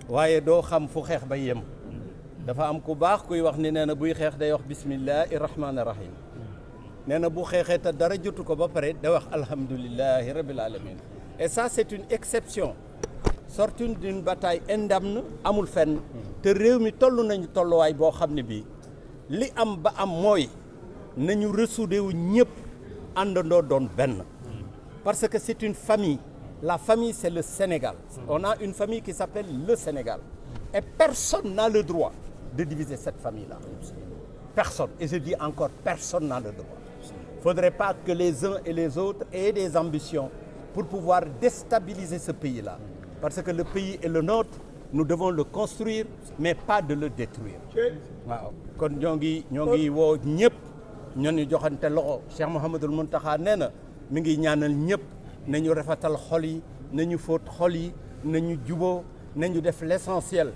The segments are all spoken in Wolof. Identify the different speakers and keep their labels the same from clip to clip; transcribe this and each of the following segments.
Speaker 1: waaye doo xam fu xeex ba yem dafa am ku baax kuy wax ni nee na buy xeex day wax bismillahi rahmaani rahim nee na bu xeexee te dara jotu ko ba pare da wax alhamdulillahi rabbil alamin et ça c'est une exception sortie d'une bataille indemne amul fenn te réew mi toll nañu tolluwaay boo xam ne bii li am ba am mooy nañu ressouder wu ñëpp àndandoo doon benn parce que c'est une famille. La famille, c'est le Sénégal. On a une famille qui s'appelle le Sénégal. Et personne n'a le droit de diviser cette famille-là. Personne. Et je dis encore, personne n'a le droit. Il ne faudrait pas que les uns et les autres aient des ambitions pour pouvoir déstabiliser ce pays-là. Parce que le pays est le nôtre, nous devons le construire, mais pas de le détruire. waaw kon ñoo ngi woo ñëpp ñoo ñu joxante loxo Cheikh Mouhamadoul Mountakha nee na mi ngi ñaanal ñëpp. nañu rafetal xol yi nañu fóot xol yi nañu juboo nañu def l'essentiel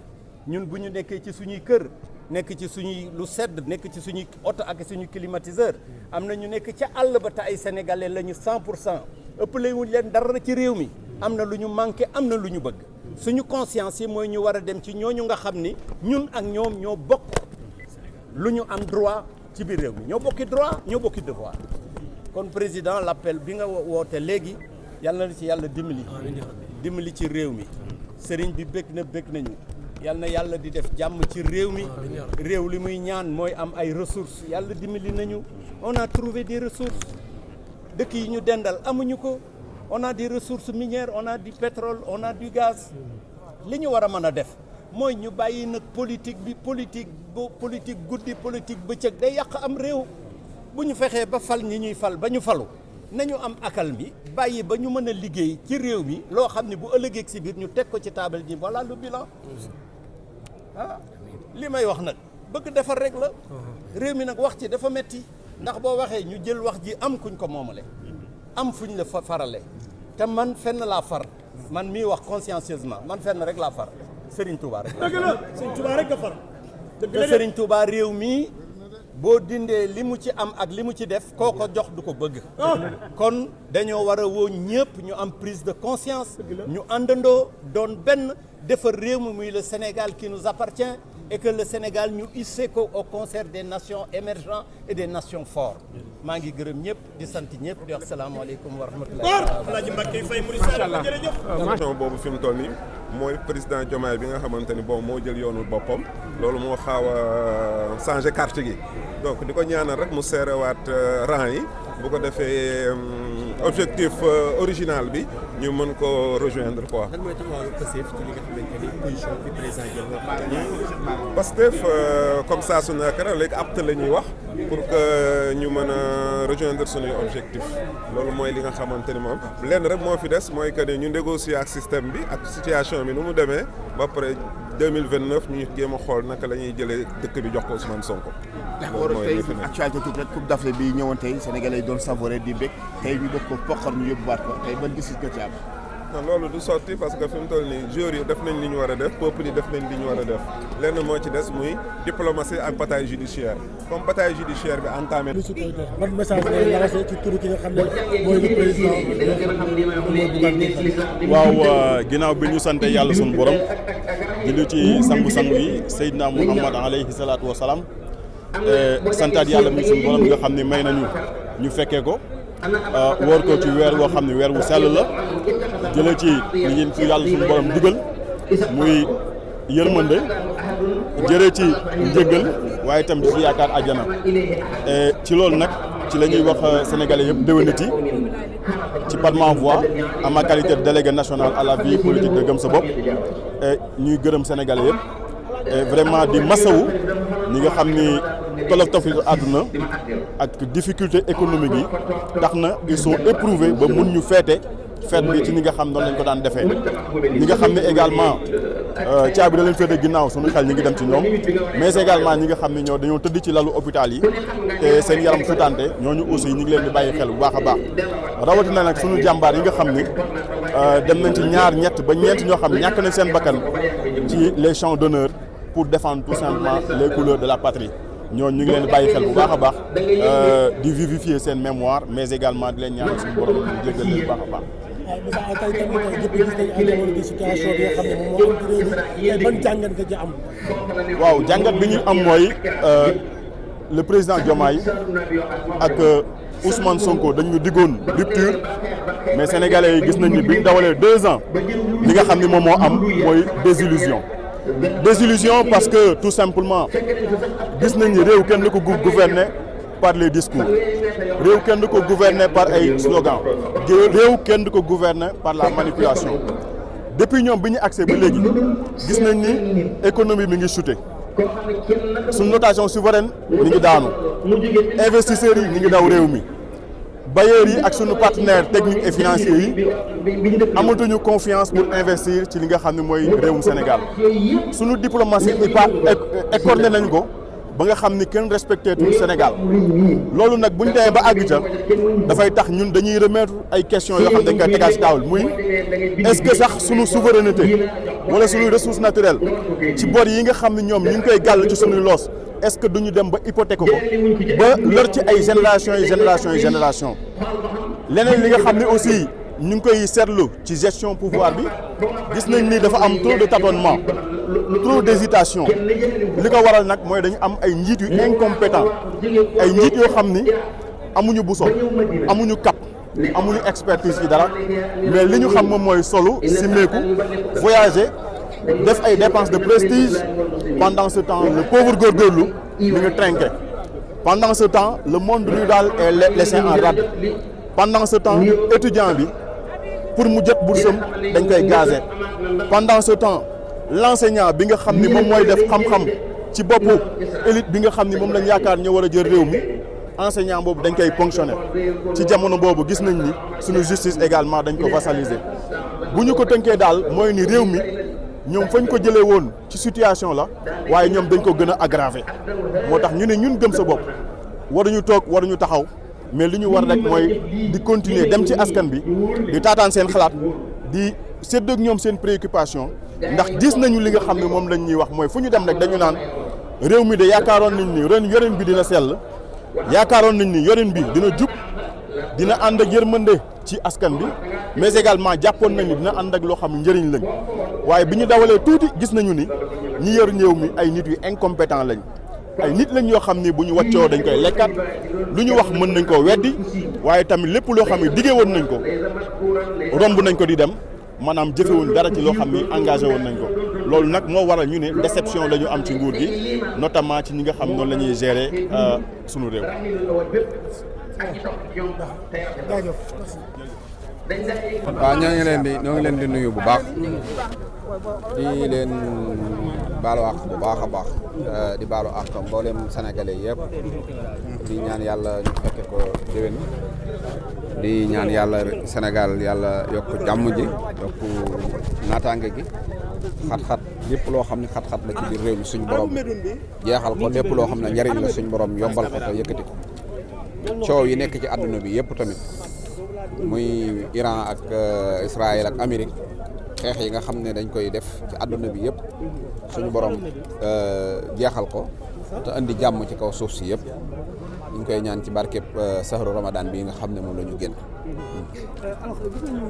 Speaker 1: ñun bu ñu nekkee ci suñuy kër nekk ci suñuy lu sedd nekk ci suñuy oto ak suñu climatiseur am na ñu nekk ca àll ba te ay sénégalais lañu 100% ëppale wuñ leen dara ci réew mi am na lu ñu manqué am na lu ñu bëgg suñu conscience yi mooy ñu war a dem ci ñooñu nga xam ni ñun ak ñoom ñoo bokk lu ñu am droit ci biir réew mi ñoo bokki droit ñoo bokki devoir kon président l'appel bi nga woote léegi yàlla na ci yàlla dimbali ci réew mi sëriñ bi bëgg nañu yàlla na yàlla di def jàmm ci réew mi réew li muy ñaan mooy am ay ressources yàlla dimbali nañu on a trouvé des ressources dëkk yi ñu dendal amuñu ko on a des ressources minières on a du pétrole on a du gaz li ñu war a mën a def mooy ñu bàyyi nag politique guddi politique bëccëg day yàq am réew bu ñu fexee ba fal ñi ñuy fal ba ñu falu nañu am akal mi bàyyi ba ñu mën a liggéey ci réew mi loo xam ne bu ëllëgee si biir ñu teg ko ci table ji voilà le bilan li may wax nag bëgg defar rek la réew mi nag wax ci dafa metti ndax boo waxee ñu jël wax ji am kuñ ko moomale am fuñ la farale te man fenn laa far man mii wax consciencieusement man fenn rek laa far Serigne Touba rek
Speaker 2: dëgg la Serigne Touba rek nga far
Speaker 1: te Serigne Touba réew mi boo dindee li mu ci am ak li mu ci def koo ko jox du ko bëgg kon dañoo war a woo ñëpp ñu am prise de conscience ñu àndandoo doon benn defar réew mi muy le Sénégal qui nous appartient et que le Sénégal ñu hissé ko au concert des nations émergentes et des nations fortes maa ngi gërëm ñëpp di sant ñëpp di wax salaamaaleykum wa
Speaker 3: rahmatulah. boobu fi mu toll nii mooy président Diomaye bi nga xamante ni bon moo jël yoonu boppam loolu moo xaaw a changé carte gi donc di ko ñaanal rek mu seerewaat rang yi bu ko defee objectif original bi ñu mën ko rejoindre quoi.
Speaker 4: lan mooy taxawaayu Pastef ci li nga xamante ni position bi président jël
Speaker 3: Pastef comme ça su nekk rek léegi apte la ñuy wax pour que ñu mën a rejoindre suñuy objectif loolu mooy li nga xamante ni moom lenn rek moo fi des mooy que ni ñu négocier ak système bi ak situation bi nu mu demee ba pare 2029 ñu jéem a xool naka la ñuy jëlee dëkk bi jox ko Ousmane Sonko.
Speaker 5: loolu mooy li fi nekk actualité tuuti rek Coupe d'Afrique bi ñëwoon tey Sénégalais yi doon savourer di bég tey ñu def ko poqar ñu yóbbuwaat ko tey ban gis-gis nga ci am.
Speaker 3: non loolu du sotti parce que fi mu toll nii joueurs yi def nañ li ñu war a def peuple yi def nañ li ñu war a def lenn moo ci des muy diplomatie ak bataille judiciaire comme bataille judiciaire bi entamé.
Speaker 2: ban message ngay lancé ci turu ki nga xam ne mooy le président
Speaker 6: waaw ginnaaw bi ñu sante yàlla sunu borom julli ci sangu-sangu yi Seydina Muhammad alayhi salaatu wa salaam santaat yàlla mi sunu borom nga xam ne may nañu ñu fekkee ko woor ko ci weer woo xam ne weer wu sell la jëlee ci li ngeen fi yàlla suñu borom digal muy yërmande jëree ci njëggal waaye itam di ci yaakaar àjjana ci loolu nag ci la ñuy wax sénégalais yëpp déwénati ci par ma voix en ma qualité de délégué national à la vie politique de Gëm Sa Bopp ñuy gërëm sénégalais yëpp vraiment di masawu ñi nga xam ni tolof tolof àdduna ak difficulté économique yi tax na ils sont éprouvés ba mun ñu feete fête bi ci ñi nga xam noonu lañ ko daan defee ñi nga xam ne également caabi da leen féete ginnaaw suñu xel ñi ngi dem ci ñoom mais également ñi nga xam ne ñoo dañoo tëdd ci lalu hôpital yi te seen yaram sutante ñooñu aussi ñi ngi leen di bàyyi xel bu baax a baax rawatina nag suñu jàmbaar yi nga xam ni dem nañ ci ñaar ñett ba ñeent ñoo xam ne ñàkk nañ seen bakkan ci les champs d'honneur pour défendre tout simplement les couleurs de la patrie ñooñu ñu ngi leen di bàyyi xel bu baax a baax di vivifier seen mémoire mais également di leen ñaanal suñu borom ñu jéggal leen bu baax a baax
Speaker 2: tey tamit ñëpp gis nañu ay jamono bi situation bi nga xam ne moom moo am ci réew mi tey ban jàngat nga ci am.
Speaker 6: waaw jàngat bi ñu am mooy le président Diomaye ak Ousmane Sonko dañu diggoon rupture mais sénégalais yi gis nañ ni bi ñu dawalee 2 ans li nga xam ni moom moo am mooy désillusion parce que tout simplement gis nañ ni réew kenn du ko gouverner par les discours réew kenn du ko gouverner par ay slogan réew kenn du ko gouverner par la manipulation depuis ñoom bi ñu accès ba léegi gis nañ ni économie mi ngi chuté suñu notation souveraine ñi ngi daanu investisseurs yi ñi ngi daw réew mi bailleurs yi ak suñu partenaires techniques et financiers yi amatuñu confiance pour investir ci li nga xam ne mooy réewum Sénégal suñu diplomatie écorné nañ ko ba nga xam ni kenn respecté tout Sénégal loolu nag bu ñu demee ba àgg ca dafay tax ñun dañuy remettre ay questions yoo xam ne dañ koy tegaat ci taawul muy est-ce que sax suñu souveraineté wala suñu ressource naturelle ci bor yi nga xam ne ñoom ñu ngi koy gàll ci suñuy loos est-ce que duñu dem ba hypothèque ko ba lor ci ay génération leneen li nga xam ne aussi ñu ngi koy seetlu ci gestion pouvoir bi gis nañ ni dafa am trop de tâtonnement trop d'hésitation li ko waral nag mooy dañu am ay njiit yu incompétent ay njiit yoo xam ni amuñu boussole amuñu cap amuñu expertise ci dara mais li ñu xam moom mooy solo simmeeku voyager def ay dépenses de prestige pendant ce temps le pauvre góorgóorlu mi ngi trinqué pendant ce temps le monde rural est laissé en rade pendant ce temps étudiant bi pour mu jot boursam dañ koy gazé pendant ce temps l'enseignant bi nga xam ni moom mooy def xam-xam ci boppu élite bi nga xam ni moom lañ yaakaar ñoo war a jël réew mi enseignant boobu dañ koy ponctionner ci jamono boobu gis nañ ni suñu justice également dañ ko vassaliser bu ñu ko tënkee daal mooy ni réew mi ñoom fañ ko jëlee woon ci situation la waaye ñoom dañ ko gën a aggraver moo tax ñu ne ñun gëm sa bopp waruñu toog waruñu taxaw mais li ñu war rek mooy di continuer dem ci askan bi di taataan seen xalaat di séddoo ak ñoom seen préoccupation ndax gis nañu li nga xam ne moom lañ ñuy wax mooy fu ñu dem rek dañu naan réew mi de yaakaaroon nañ ni ren yorin bi dina sell yaakaaroon nañ ni yorin bi dina jub dina ànd ak yërmande ci askan bi mais également jàppoon nañ ni dina ànd ak loo xam ne njëriñ lañ waaye bi ñu dawalee tuuti gis nañu ni ñi yor réew mi ay nit yu incompétent lañ ay nit lañ yoo xam ni bu ñu wàccoo dañ koy lekkat lu ñu wax mën nañ koo weddi waaye tamit lépp loo xam ne diggee woon nañ ko romb nañ ko di dem maanaam jëfewuñ dara ci loo xam ni engagé woon nañ ko loolu nag moo waral ñu ne déception la ñu am ci nguur gi notamment ci ñi nga xam noonu la ñuy gérer sunu réew.
Speaker 7: waaw ñoo ngi leen di nuyu bu baax di leen baalu àq bu baax a baax di baalu àq mboolem sénégalais yëpp di ñaan yàlla ñu fekke ko déwén di ñaan yàlla Sénégal yàlla yokk jàmm ji yokk naataange gi xat-xat lépp loo xam ne xat-xat la ci biir réew mi suñ borom jeexal ko lépp loo xam ne njariñ la suñ borom yombal ko te yëkkati ko coow yi nekk ci àdduna bi yëpp tamit muy Iran ak Israël ak Amérique xeex yi nga xam ne dañ koy def ci àdduna bi yëpp suñu borom jeexal ko te indi jàmm ci kaw suuf si yëpp ñu ngi koy ñaan ci barkeb sahru Ramadan bi nga xam ne moom la ñu génn.
Speaker 8: alors gis nañu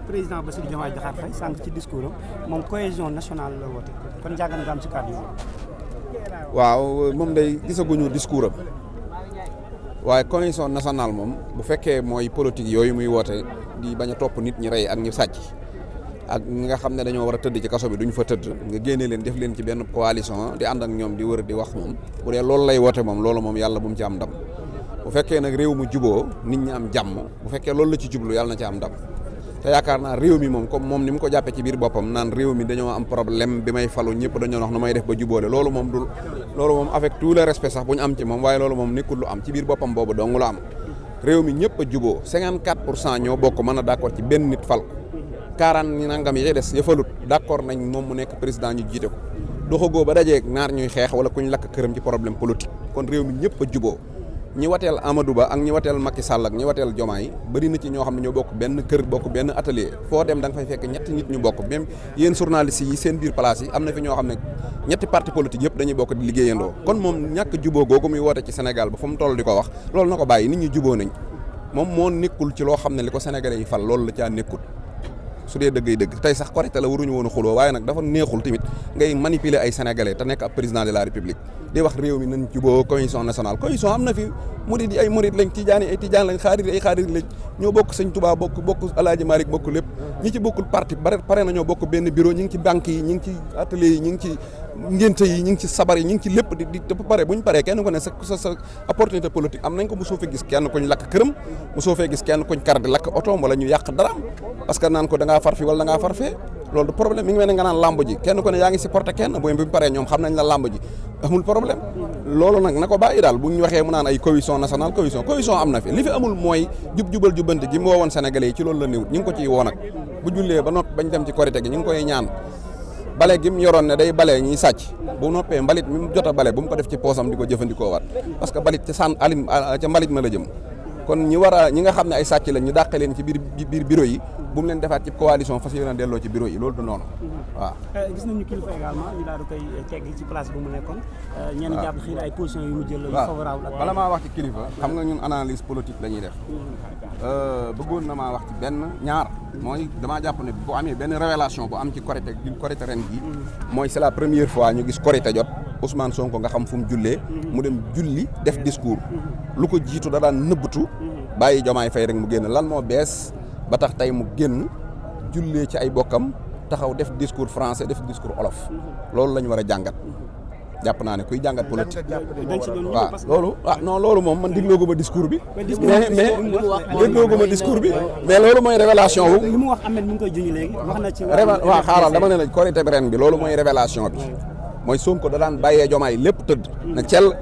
Speaker 8: président Bassirou Diomaye Diakhar Faye sànq ci discours am moom cohésion nationale la woote kon jàngat nga am ci kàddu yi.
Speaker 7: waaw moom day gisaguñu discours am waaye cohésion nationale moom bu fekkee mooy politique yooyu muy woote di bañ a topp nit ñi rey ak ñi sàcc ak ñi nga xam ne dañoo war a tëdd ci kaso bi duñ fa tëdd nga génne leen def leen ci benn coalition di ànd ak ñoom di wër di wax moom bu dee loolu lay woote moom loolu moom yàlla bu mu ci am ndam bu fekkee nag réew mu juboo nit ñi am jàmm bu fekkee loolu la ci jublu yàlla na ci am ndam te yaakaar naa réew mi moom comme moom ni mu ko jàppee ci biir boppam naan réew mi dañoo am problème bi may falu ñëpp dañoo wax nu may def ba jubóole loolu moom avec tout le respect sax bu ñu am ci moom waaye loolu moom nekkul lu am ci biir boppam boobu dong la am réew mi ñëpp a juboo 54% ñoo bokk mën a d'accord ci benn nit fal ko 40 nangam yi des yëfalut d'accord nañ moom mu nekk président ñu jiite ko doxagoo ba dajeeg naar ñuy xeex wala kuñ lakk këram ci problème politique kon réew mi ñëpp a juboo ñi wateel Amadou Ba ak ñi wateel Macky Sall ak ñi wateel Diomaye bëri na ci ñoo xam ne ñoo bokk benn kër bokk benn atelier foo dem da nga fay fekk ñetti nit ñu bokk même yéen journalistes yi seen biir place yi am na fi ñoo xam ne ñetti parti politique yëpp dañuy bokk di liggéeyandoo kon moom ñàkk juboo googu muy woote ci Sénégal ba fu mu toll di ko wax loolu na ko bàyyi nit ñi juboo nañ moom moo nekkul ci loo xam ne li ko sénégalais yi fal loolu la caa nekkul su dee dëggay dëgg tey sax korité la waruñu woon a xuloo waaye nag dafa neexul tamit ngay manipuler ay sénégalais te nekk ab président de la république di wax réew mi nañ juboo commission nationale commission am na fi murid yi ay murid lañ tijaan yi ay tijaan lañ xaadir ay xaadir lañ ñoo bokk sëñ Touba bokk Alaaji Malick bokk lépp ñi ci bokkul parti pare na ñoo bokk benn bureau ñi ngi ci banque yi ñi ngi ci atelier yi ñi ngi ci ngénte yi ñi ngi ci sabar yi ñi ngi ci lépp di pare buñ paree kenn ko ne sa opportunité politique am nañ ko bu soo fee gis kenn kuñ lakk këram bu soo fee gis kenn kuñ kar di lakk otoom wala ñu yàq daraam parce que naan ko da ngaa far fi wala da ngaa far fee loolu du problème mi ngi mel ne nga naan lamb ji kenn ko ne yaa ngi supporté kenn bu ñu paree ñoom xam nañ la lamb ji amul problème loolu nag na ko bàyyi daal bu ñu waxee mu naan ay cohésion nationale cohésion am na fi li fi amul mooy jubal jubanti gi mu woowoon sénégalais yi ci loolu la néewut ñu ngi ko ciy woo nag bu jullee ba noppi bañ dem ci korité gi ñu ngi koy ñaan bale gi mu yoroon ne day bale ñiy sàcc bu noppee mbalit mi mu jot a bale bu mu ko def ci poosam di ko jëfandikoo waat parce que mbalit ca mbalit ma la jëm kon ñi nga xam ne ay sàcc lañ ñu dàqe leen ci biir bureau yi bu mu leen defaat ci coalition fas yéene delloo ci bureau yi loolu du noonu waaw.
Speaker 8: gis nañu kilifa également ñu daal di koy teggi ci place bu mu nekkoon. ñenn jàpp xëy na ay position yu mu jël yu favorable ak.
Speaker 7: bala maa wax ci kilifa xam nga ñun analyse politique la ñuy def bëggoon na maa wax ci ñaar mooy damaa jàpp ne bu amee benn révélation bu am ci korité ren gi mooy c'est la première fois ñu gis korité jot Ousmane Sonko nga xam fu mu jullee mu dem julli def discours lu ko jiitu da daan nëbbatu bàyyi Diomaye Faye rek mu génn lan moo bees ba tax tey mu génn jullee ci ay bokkam taxaw def discours français def discours olof loolu la ñu war a jàngat jàpp naa ne kuy jàngat politique waaw loolu non loolu moom man digloogu ma discours bi mais digloogu ma discours bi mais loolu mooy révélation wu
Speaker 8: li mu wax Ahmed mi ngi koy junj léegi wax na ci
Speaker 7: waaw xaaral dama ne la korité bi ren bi loolu mooy révélation bi mooy Sonko da daan bàyyee Diomaye lépp tëdd na cel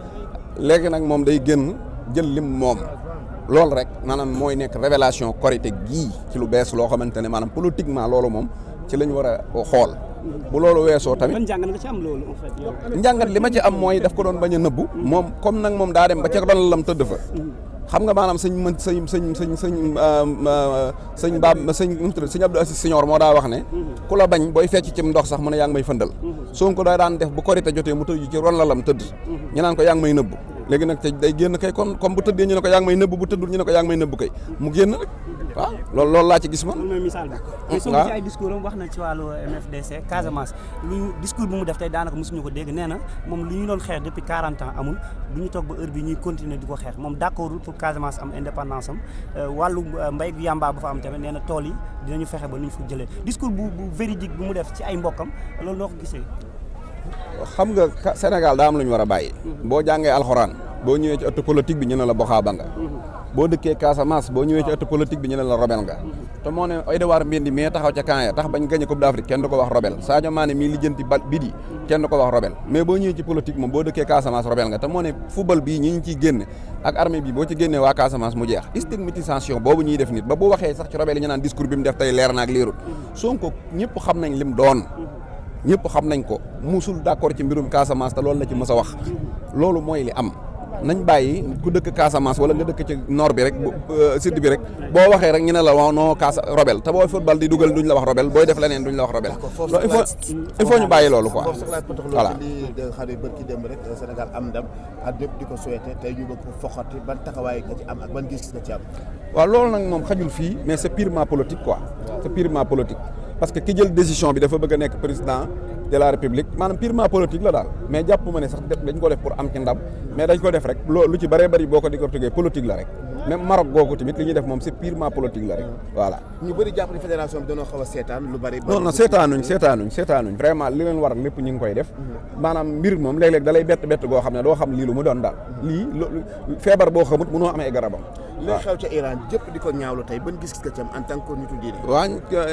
Speaker 7: léegi nag moom day génn jël lim moom loolu rek maanaam mooy nekk révélation korité gii ci lu bees loo xamante ne maanaam politiquement loolu moom ci la ñu war a xool bu loolu weesoo tamit
Speaker 8: njàngat nga ci am loolu en fait yow.
Speaker 7: njàngat li ma ci am mooy daf ko doon bañ a nëbbu moom comme nag moom daa dem ba ca doon lam tëdd fa xam nga maanaam sëñ Abdou Assis Signor moo daa wax ne ku la bañ booy fecc ci ndox sax mu ne yaa ngi may fëndal Sonko daa daan def bu korité jotee mu tëdd ci ron la lam tëdd ñu naan ko yaa ngi may nëbbu léegi nag te day génn kay kon comme bu tëddee ñu ne ko yaa ngi may nëbbu bu tëddul ñu ne ko yaa ngi may nëbbu kay mu génn rek waaw loolu laa ci gis man.
Speaker 8: loolu mooy misaal bi. mais Sonko ci ay discours am wax na ci wàllu MFDC Casamance lu discours bi mu def tey daanaka mosuñu ko dégg nee na moom li ñu doon xeex depuis 40 ans amul du ñu toog ba heure bi ñuy continuer di ko xeex moom d'accordul pour Casamance am indépendance am wàllu mbay gu yàmbaa bu fa am tamit nee na tool yi dinañu fexe ba nu ñu fa jëlee discours bu véridique bi mu def ci ay mbokkam loolu noo ko gisee.
Speaker 7: xam nga Sénégal daa am lu ñu war a bàyyi. boo jàngee alxuraan boo ñëwee ci ëtt politique bi ñu ne la boxaaba nga boo dëkkee Casamance boo ñëwee ci ëtt politique bi ñu ne la robel nga te moo ne Edouard Mendy mais taxaw ca camp ya tax bañ gagné Coupe d'Afrique kenn du ko wax robel Sadio Mané mii lijjanti bidi kenn du ko wax robel mais boo ñëwee ci politique moom boo dëkkee Casamance robel nga te moo ne football bii ñi ñu ciy génne ak armée bi boo ci génnee waa Casamance mu jeex stigmatisation boobu ñuy def nit ba bu waxee sax ci robel yi ñu naan discours bi mu def tey leer na ak leerul Sonko ñëpp xam nañ lim doon ñëpp xam nañ ko musul d'accord ci mbirum Casamance te loolu la ci mës a wax loolu mooy li am nañ bàyyi ku dëkk Casamance wala nga dëkk ci nord bi rek sud bi rek boo waxee rek ñu ne la waaw non robel te booy football di dugal duñ la wax robel booy def leneen duñ la wax robel loolu il faut ñu bàyyi loolu quoi voilà
Speaker 5: xam ne bërki démb rek Sénégal am ndam ak ñëpp di ko souhaité tey ñu bëgg ko foxati ban taxawaay nga ci am ak ban gis nga ci am
Speaker 7: waaw loolu nag moom xajul fii mais c'est purement politique quoi c'est purement politique parce que ki jël décision bi dafa bëgg a nekk président de la république maanaam purement politique la daal mais jàpp ma ne sax dañ ko def pour am ci ndam mais dañ ko def rek lu ci bëree bëri boo ko décortiquer politique la rek même Maroc googu tamit li ñuy def moom c'est purement politique la rek voilà.
Speaker 5: ñu bëri jàpp ni fédération bi dañoo xaw a seetaan lu bëri.
Speaker 7: non seetaanuñ vraiment li leen war lépp ñu ngi koy def maanaam mbir moom léeg-léeg da lay bett goo xam ne doo xam lii lu mu doon daal lii feebar boo xamut mënoo amee garabam.
Speaker 5: li xew ca Iran jëpp di ko ñaawlu tey ban gis-gis nga ci am en tant que nitu diine.
Speaker 7: waaw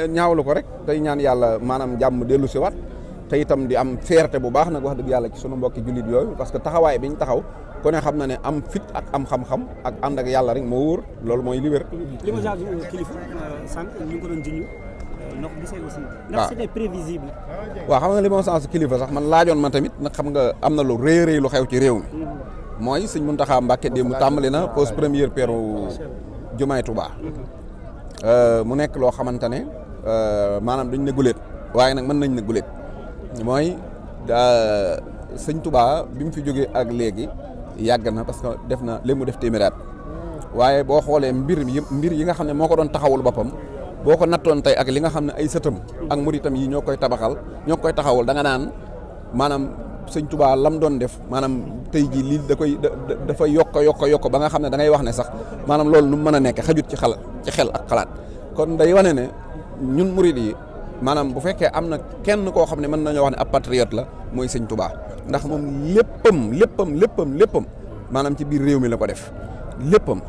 Speaker 7: ñaawlu ko rek tey ñaan yàlla maanaam jàmm dellu si waat te itam di am fierté bu baax nag wax dëgg yàlla ci sunu mbokki jullit yooyu parce que taxawaay bi ñu taxaw ku ne xam na ne am fit ak am xam-xam ak ànd ak yàlla rek moo wóor loolu mooy li wér.
Speaker 8: li ma jàpp kilifa sànq ñu ngi ko doon junj ndox gisee aussi. ndax c'était prévisible.
Speaker 7: waaw xam nga li ma sens kilifa sax man laajoon ma tamit nag xam nga am na lu rëy lu xew ci réew mi. mooy sëñ Mountakha Mbacké démb tàmbali na pose première pierre jumaay Touba. mu nekk loo xamante ne maanaam duñ ne guléet waaye nag mën nañ ne guléet mooy sëñ Touba bi mu fi jógee ak léegi yàgg na parce que def na li mu def téeméeraat waaye boo xoolee mbir yi nga xam ne moo ko doon taxawul boppam boo ko nattoon tey ak li nga xam ne ay sëtam ak muritam yi ñoo koy taxawul da nga naan maanaam sëñ Touba lam doon def maanaam tey jii lii dafa yokk ba nga xam ne da ngay wax ne sax maanaam loolu nu mu mën a nekk xajut ci xel ak xalaat kon day wane ne ñun murid yi maanaam bu fekkee am na kenn koo xam ne mën nañoo wax ne ab patriote la mooy sëñ Touba ndax moom léppam maanaam ci biir réew mi la ko def léppam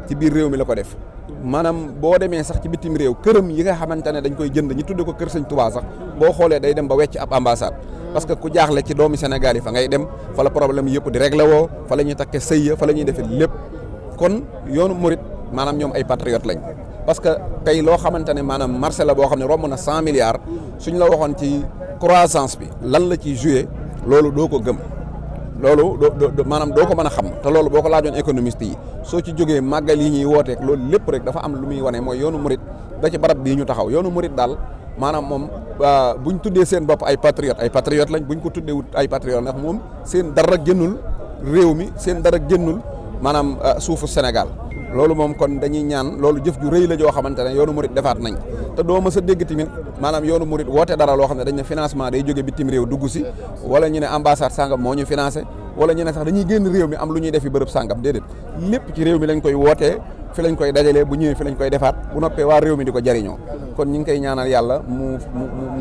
Speaker 7: ci biir réew mi la ko def maanaam boo demee sax ci bitim réew këram yi nga xamante ne dañ koy jënd ñu tudde ko kër sëñ Touba sax boo xoolee day dem ba wecc ab ambassade parce que ku jaaxle ci doomi Sénégal yi fa ngay dem fa la problème yëpp di réglé woo fa la ñuy takke sëy ya fa la ñuy defee lépp kon yoonu murit maanaam ñoom ay patriote lañ parce que tey loo xamante ne maanaam marché la boo xam ne romb na 100 milliards suñ la waxoon ci croissance bi lan la ciy joué loolu doo ko gëm loolu maanaam doo ko mën a xam te loolu boo ko laajoon économiste yi soo ci jógee màggal yi ñuy wooteek loolu lépp rek dafa am lu muy wane mooy yoonu murit da ci barab bii ñu taxaw yoonu murit daal maanaam moom buñ tuddee seen bopp ay patriote lañ buñ ko tuddee wut ay patriote ndax moom seen dara génnul réew mi seen dara génnul maanaam suufu Sénégal loolu moom kon dañuy ñaan loolu jëf ju rëy la joo xamante ne yoonu murit defaat nañ te doo mës a dégg tamit maanaam yoonu murit woote dara loo xam ne dañ ne financement day jóge bitim réew dugg si wala ñu ne ambassade sangam moo ñu financé wala ñu ne sax dañuy génn réew mi am lu ñuy defi bërëb sangam déedéet lépp ci réew mi lañ koy wootee fi lañ koy dajalee bu ñëwee fi lañ koy defaat bu noppee waa réew mi di ko jariñoo kon ñu ngi koy ñaanal yàlla mu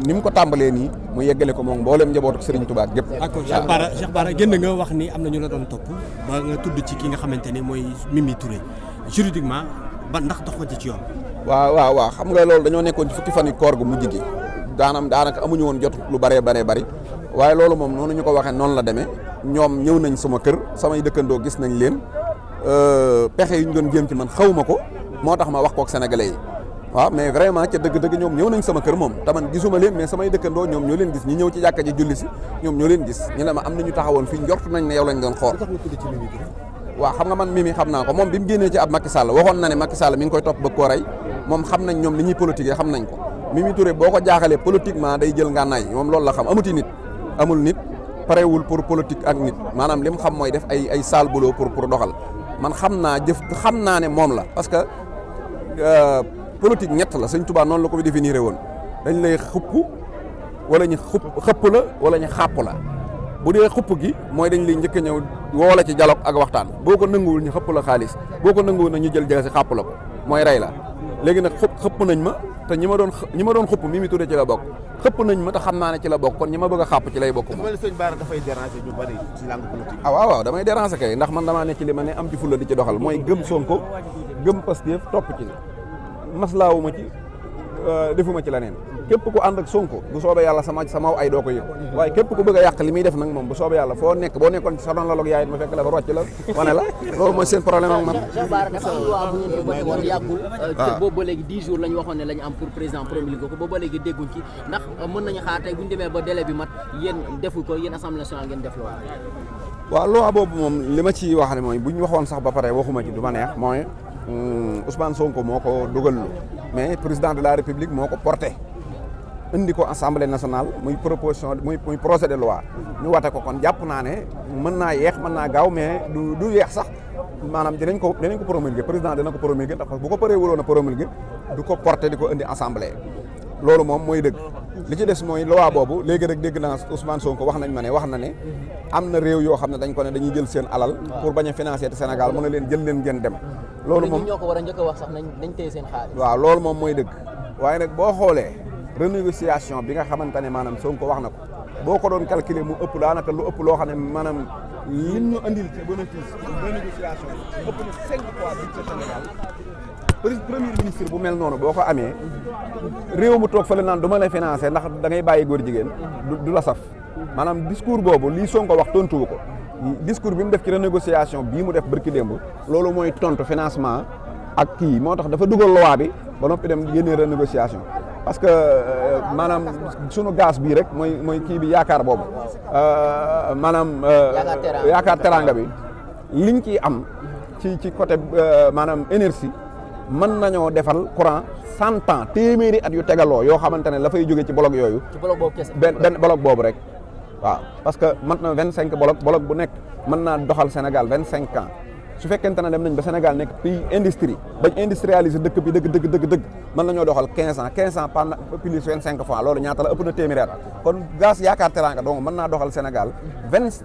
Speaker 7: ni mu ko tàmbalee nii mu yeggale ko moom mboolem njabootu Serigne Touba gépp.
Speaker 4: d'accord Cheikh Bara génn nga wax ni am na ñu la doon topp ba nga tudd ci ki nga xamante ne mooy Mimi Touré juridiquement ba ndax dox nga ci yoon.
Speaker 7: waaw xam nga loolu dañoo nekkoon ci fukki fan yu koor gu mujj gi daanaka amuñu woon jot lu bari waaye loolu moom noonu ñu ko waxee noonu la demee ñoom ñëw nañ sama kër samay dëkkandoo gis nañ leen pexe yu ñu doon jéem ci man xawma ko moo tax ma wax kook sénégalais yi waaw mais vraiment ca dëgg-dëgg ñoom ñëw nañ sama kër moom taman gisuma leen mais samay dëkkandoo ñoom ñoo leen gis ñi ñëw ci jàkka ji julli si ñoom ñoo leen gis ñu ne ma am nañu taxawoon fii njort nañ ne yow lañ doon xool waaw xam nga man Mimi xam naa ko moom bi mu génnee ci ab Macky Sall waxoon na ne Macky Sall mi ngi koy topp ba koo rey moom xam nañ ñoom li ñuy politique xam nañ ko Mimi Touré boo ko jaaxalee politiquement day jël ngànnaay moom loolu la xam amul nit parewul pour politique ak nit maanaam li mu xam mooy def ay sale boulot pour doxal man xam naa ne moom la parce que politique ñett la Sëñ Tuubaa noonu la ko définir woon dañ lay xupp wala ñu xëpp la wala ñu xàpp la bu dee xupp gi mooy dañ lay njëkk a ñëw woo la ci dialogue ak waxtaan boo ko nanguwul ñu xëpp la xaalis boo ko nanguwul na ñu jël jaasi xàpp la ko mooy rey la léegi nag xëpp nañ ma te ñi ma doon xupp Mimi Touré ci la bokk xëpp nañ ma te xam naa ne ci la bokk kon ñi ma bëgg a xàpp ci lay bokk moom.
Speaker 5: Sëñ Bara dafay déranger ñu bari ci langue politique.
Speaker 7: waaw damay déranger kay ndax man damaa ne ci li ma ne am ci fulla di ci doxal mooy gëm Sonko gëm Pastef topp ci maslaawuma ci defuma ci leneen képp ku ànd ak Sonko bu soobee yàlla sama ay doo ko yëg waaye képp ku bëgg a yàq li muy def nag moom bu soobee yàlla foo nekk boo nekkoon ci sa doon la log yaayit ma fekk la fa rocc la wane la loolu mooy seen problème ak man.
Speaker 9: Cheikh Bara dafa am loi bu ngeen ko voté woon yàggul te boobu ba léegi 10 jours la ñu waxoon ne la ñu am pour président promulgué ko boobu ba léegi dégguñ ci ndax mën nañu xaar tey bu ñu demee ba délai bi mat yéen defu ko yéen assemblée nationale ngeen def loi.
Speaker 7: waaw loi boobu moom li ma ci wax ne mooy bu ñu waxoon sax ba pare waxuma ci du ma neex mooy Ousmane Sonko moo ko dugal mais président de la République moo ko porté indi ko assemblée nationale muy proposition muy projet de loi ñu wate ko kon jàpp naa ne mën naa yeex mën naa gaaw mais du yeex sax maanaam dinañ ko promulguer président dina ko promulguer ndax bu ko paree wuloon a promulguer du ko porté di ko indi assemblée loolu moom mooy dëgg li ci des mooy loi boobu léegi rek dégg naa Ousmane Sonko wax na ne am na réew yoo xam ne dañ ko ne dañuy jël seen alal pour bañ a financer te Sénégal mën na leen jël leen ngeen dem loolu moom
Speaker 9: ñoo ko war a njëkk a wax sax nañ téye seen xaalis.
Speaker 7: waaw loolu moom mooy dëgg waaye nag boo xoolee renégociation bi nga xamante ne maanaam Sonko wax na ko boo ko doon calculer mu ëpp daanaka lu ëpp loo xam ne maanaam lim ñu andil ci bénéfice renégociation ëpp na 5 fois bi ci Sénégal premier ministre bu mel noonu boo ko amee réew mu toog fële naan du ma la financer ndax da ngay bàyyi góor jigéen du la saf maanaam discours boobu lii Sonko wax tontuwu ko discours bi mu def ci renégociation bii mu def barki démb loolu mooy tontu financement ak kii moo tax dafa dugal loi bi ba noppi dem génnee renégociation parce que maanaam sunu gaz bii rek mooy kii bi yaakaar boobu maanaam yaakaar teranga bi liñ ciy am ci côté maanaam énergie mën nañoo defal courant 100 ans téeméeri at yu tegaloo yoo xamante ne la fay jóge ci bloc yooyu.
Speaker 9: ci bloc boobu kese.
Speaker 7: benn bloc boobu rek waaw parce que mat na 25 bloc bu nekk mën naa doxal Sénégal 25 ans su fekkente ne dem nañ ba Sénégal nekk pays industrie bañ industrialiser dëkk bi dëgg mën nañoo doxal 15 ans pendant plus 25 fois loolu ñaata la ëpp na téeméeri at kon gaz yaakaar teraanga donc mën naa doxal Sénégal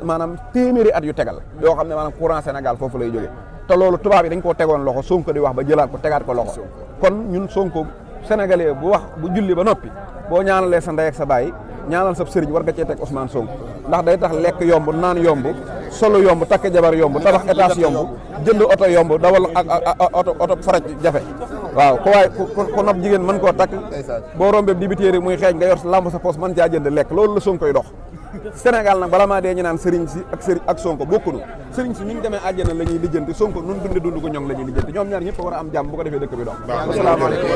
Speaker 7: maanaam téeméeri at yu tegal yoo xam ne maanaam courant Sénégal foofu lay jógee te loolu tubaab yi dañ koo tegoon loxo Sonko di wax ba jëlaat ko tegaat ko loxo kon ñun Sonko sénégalais bu julli ba noppi boo ñaanalee sa ndey ak sa baay ñaanal sa sëriñ war nga cee teg Ousmane Sonko ndax day tax lekk yomb naan yomb solo yomb takk jabar yomb tabax étage yomb jënd oto yomb dawal ak oto faraj jafe waaw ku nopp jigéen mën koo takk boo rombee dibiteeri muy xeeñ nga yor lamb sa poos mën caa jënd lekk loolu la Sonko koy dox Sénégal nag bala maa dee ñu naan sëriñ si ak Sonko bokkunu sëriñ si ni ñu demee àjjana la ñuy lijjanti Sonko nun dund gu ñoŋ la ñuy lijjanti ñoom ñaar ñëpp war a am jàmm bu ko defee dëkk bi dox asalaamaaleykum